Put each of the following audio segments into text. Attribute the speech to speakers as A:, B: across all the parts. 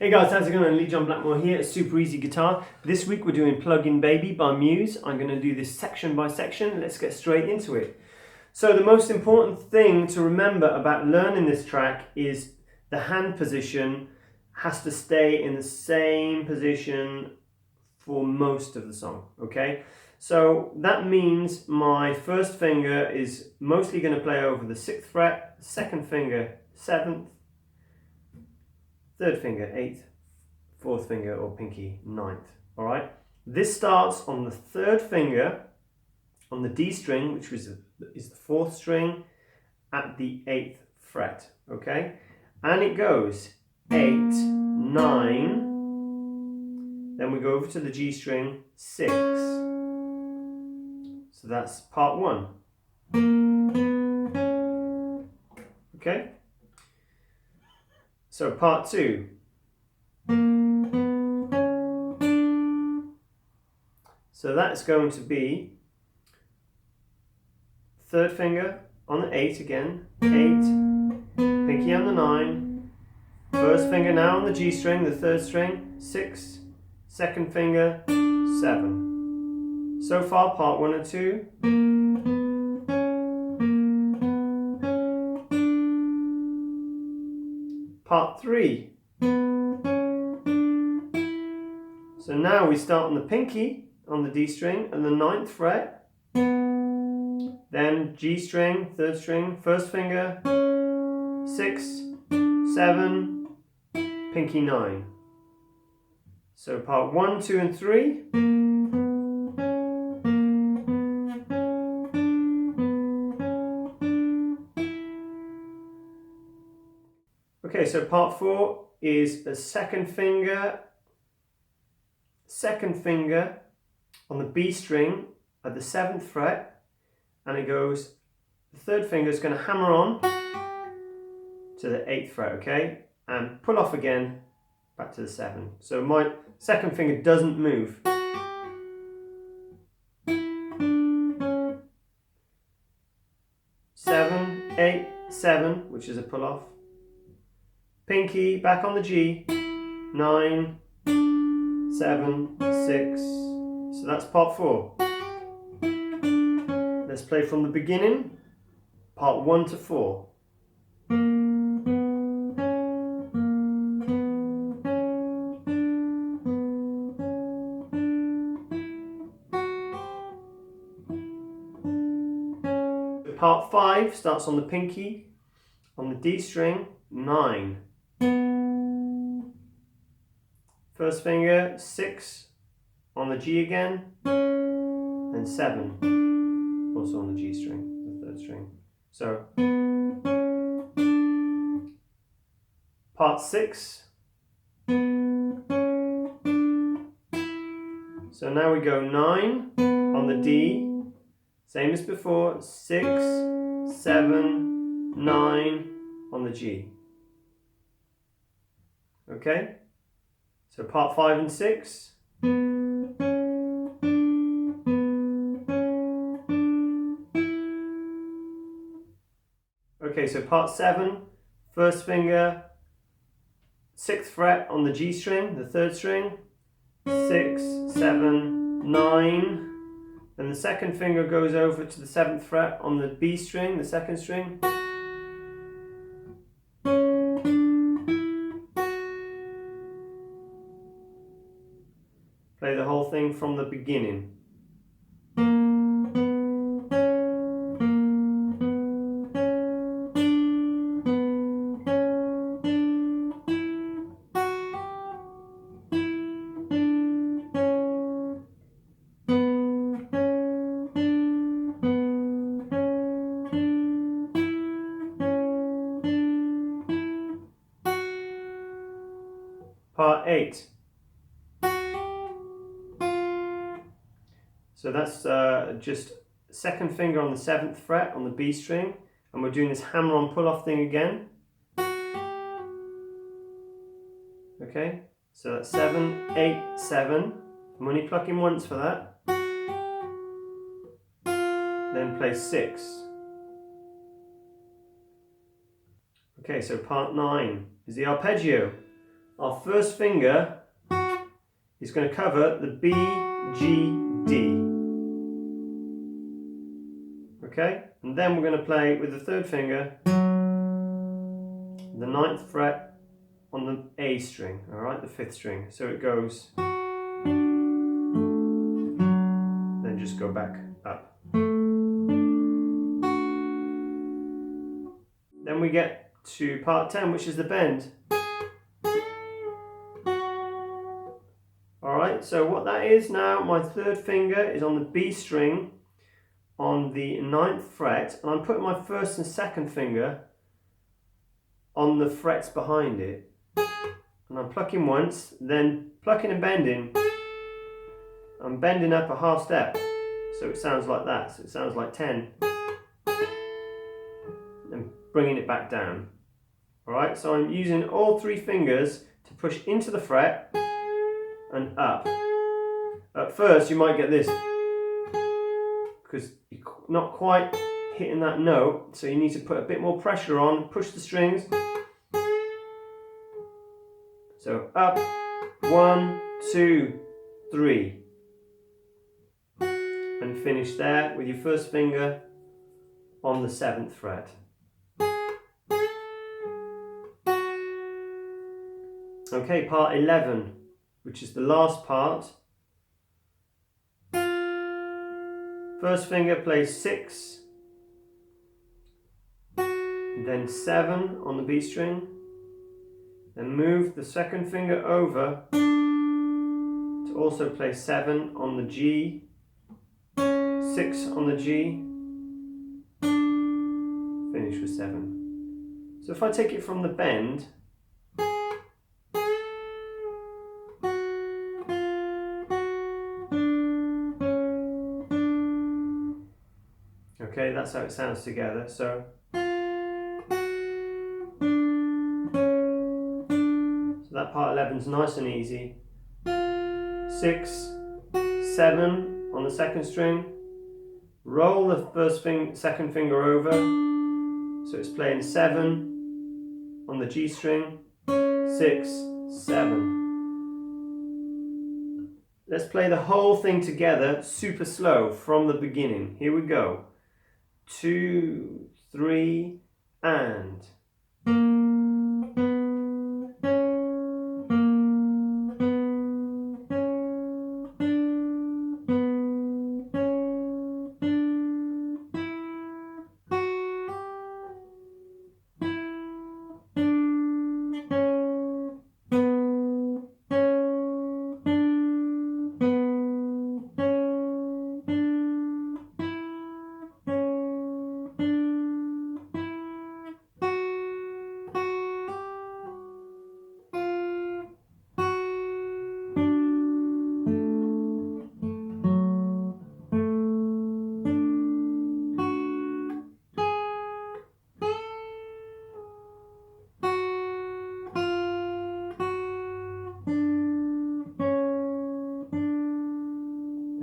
A: Hey guys, how's it going? Lee John Blackmore here at Super Easy Guitar. This week we're doing Plug-in Baby by Muse. I'm going to do this section by section. Let's get straight into it. So the most important thing to remember about learning this track is the hand position has to stay in the same position for most of the song, okay? So that means my first finger is mostly going to play over the 6th fret, second finger 7th, third finger 8th, fourth finger or pinky 9th. All right. This starts on the third finger on the D string, which is the 4th string at the 8th fret. Okay, and it goes 8, 9. Then we go over to the G string 6. So that's part 1. Okay. So part 2. So that's going to be third finger on the 8 again, 8, pinky on the 9, first finger now on the G string, the 3rd string, 6, second finger, 7. So far part 1 and 2. Part 3. So now we start on the pinky on the D string and the 9th fret, then G string, 3rd string, first finger, 6, 7, pinky 9. So part 1, 2 and 3. Okay, so part 4 is a second finger on the B string at the 7th fret, and it goes, the third finger is going to hammer on to the 8th fret, okay, and pull off again back to the 7. So my second finger doesn't move. Seven, 8, 7, which is a pull off. Pinky back on the G, 9, 7, 6. So that's part 4. Let's play from the beginning, part 1 to 4. Part 5 starts on the pinky, on the D string, 9. First finger, 6 on the G again, and 7 also on the G string, the 3rd string. So part 6. So now we go 9 on the D, same as before, 6, 7, 9 on the G. Okay? So part 5 and 6. Okay, so part 7, first finger, 6th fret on the G string, the 3rd string, 6, 7, 9. Then the second finger goes over to the 7th fret on the B string, the 2nd string. Play the whole thing from the beginning. Part 8. So that's just second finger on the 7th fret on the B string, and we're doing this hammer on pull off thing again. Okay, so that's 7, 8, 7. I'm only plucking once for that. Then play 6. Okay, so part 9 is the arpeggio. our first finger is going to cover the B, G, D. Okay? And then we're going to play with the third finger the 9th fret on the A string, alright, the 5th string. So it goes, then just go back up. Then we get to part 10, which is the bend. Alright, so what that is now, my third finger is on the B string on the 9th fret, and I'm putting my first and second finger on the frets behind it. And I'm plucking once, then plucking and bending. I'm bending up a half step, so it sounds like that. So it sounds like 10. And bringing it back down. Alright, so I'm using all 3 fingers to push into the fret and up. At first you might get this, because you're not quite hitting that note, so you need to put a bit more pressure on, push the strings. So up, 1, 2, 3. And finish there with your first finger on the 7th fret. Okay, part 11, which is the last part. First finger plays 6, then 7 on the B string, then move the second finger over to also play 7 on the G, 6 on the G, finish with 7. So if I take it from the bend, okay, that's how it sounds together. So that part 11 is nice and easy. 6, 7 on the second string. Roll the second finger over, so it's playing 7 on the G string. 6, 7. Let's play the whole thing together, super slow from the beginning. Here we go. 2, 3, and.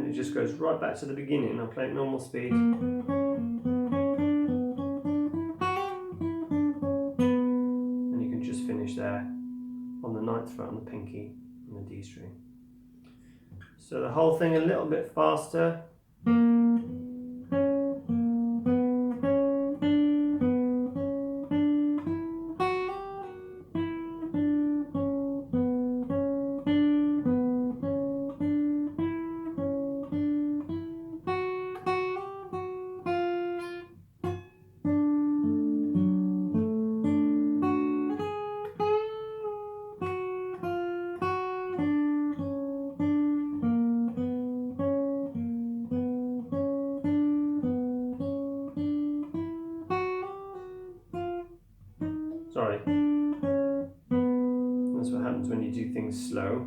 A: It just goes right back to the beginning. I'll play at normal speed. And you can just finish there on the 9th fret on the pinky and the D string. So the whole thing a little bit faster. Sorry. That's what happens when you do things slow.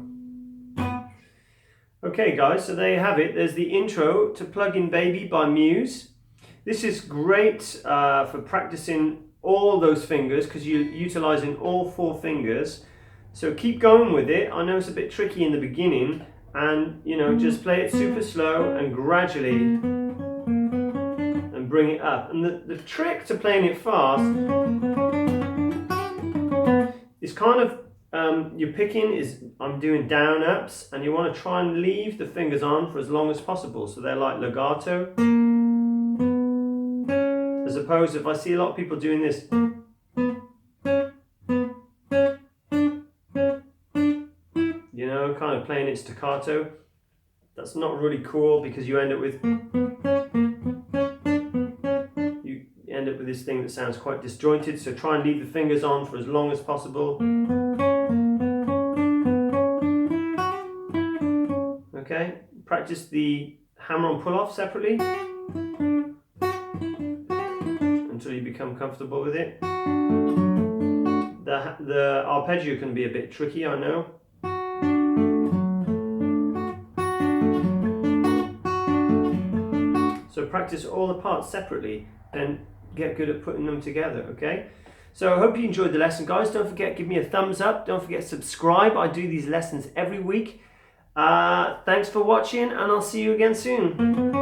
A: Okay guys, so there you have it. There's the intro to Plug-in Baby by Muse. This is great for practicing all those fingers because you're utilizing all 4 fingers. So keep going with it. I know it's a bit tricky in the beginning, and you know, just play it super slow and gradually and bring it up. And the trick to playing it fast is kind of your picking is, I'm doing down ups, and you want to try and leave the fingers on for as long as possible, so they're like legato. As opposed, if I see a lot of people doing this, you know, kind of playing it staccato, that's not really cool, because you end up with this thing that sounds quite disjointed. So try and leave the fingers on for as long as possible. Okay, practice the hammer on pull off separately until you become comfortable with it. The arpeggio can be a bit tricky, I know. So practice all the parts separately and get good at putting them together, okay? So I hope you enjoyed the lesson, guys. Don't forget, give me a thumbs up. Don't forget to subscribe. I do these lessons every week. Thanks for watching, and I'll see you again soon.